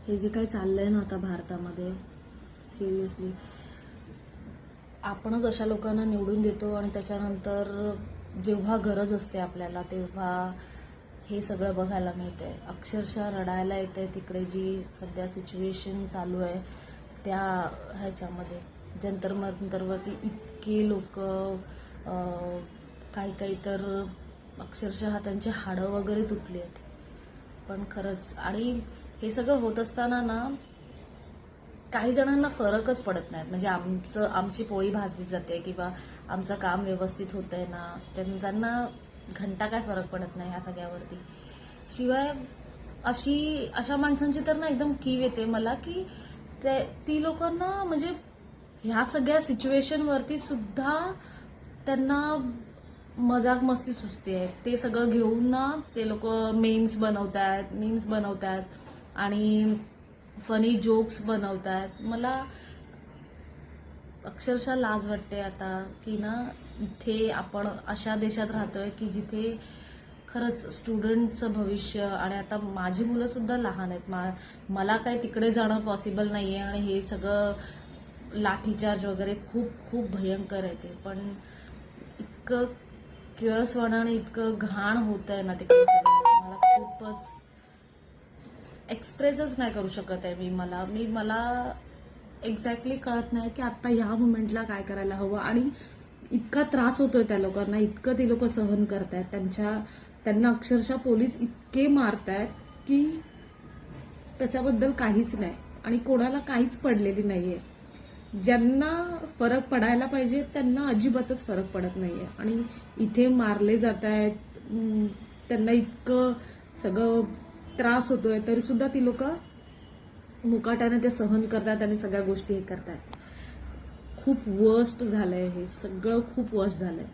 हे जे काही चाललंय ना आता भारतामध्ये, सिरियसली आपणच अशा लोकांना निवडून देतो आणि त्याच्यानंतर जेव्हा गरज असते आपल्याला तेव्हा हे सगळं बघायला मिळतंय. अक्षरशः रडायला येते तिकडे जी सध्या सिच्युएशन चालू आहे त्या ह्याच्यामध्ये. जंतर मंतरवरती इतके लोक, काही काही तर अक्षरशः त्यांची हाडं वगैरे तुटली आहेत. पण खरंच, आणि हे सगळं होत असताना ना काही जणांना फरकच पडत नाही. म्हणजे आमची पोळी भाजली जाते किंवा आमचं काम व्यवस्थित होतंय ना, त्यांना घंटा काय फरक पडत नाही ह्या सगळ्यावरती. शिवाय अशा माणसांची तर ना एकदम कीव येते मला की ती लोकांना म्हणजे ह्या सगळ्या सिच्युएशनवरती सुद्धा त्यांना मजाक मस्ती सुचते. ते सगळं घेऊन ना ते लोक मीम्स बनवतात आणि फनी जोक्स बनवतात. मला अक्षरशः लाज वाटते आता की ना इथे आपण अशा देशात राहतोय की जिथे खरंच स्टुडंटचं भविष्य, आणि आता माझी मुलं सुद्धा लहान आहेत. मला काय तिकडे जाणं पॉसिबल नाहीये आणि हे सगळं लाठीचार्ज वगैरे खूप खूप भयंकर आहे ते. पण इतकं किळसवाणं इतकं घाण होत आहे ना तिकडे सगळं, मला खूपच एक्सप्रेसच नाही करू शकत आहे मला एक्झॅक्टली कळत नाही की आता ह्या मोमेंटला काय करायला हवं. आणि इतका त्रास होतोय त्या लोकांना, इतकं ती लोक सहन करतायत. त्यांना अक्षरशः पोलीस इतके मारतायत की त्याच्याबद्दल काहीच नाही आणि कोणाला काहीच पडलेली नाहीये. ज्यांना फरक पडायला पाहिजे त्यांना अजिबातच फरक पडत नाहीये आणि इथे मारले जात आहेत. त्यांना इतकं सगळं त्रास होतोय तरी सुद्धा ती लोक मुकाट्याने ते सहन करतात आणि सगळ्या गोष्टी हे करतात. खूप वर्स्ट झालंय हे सगळं, खूप वर्स्ट झालंय.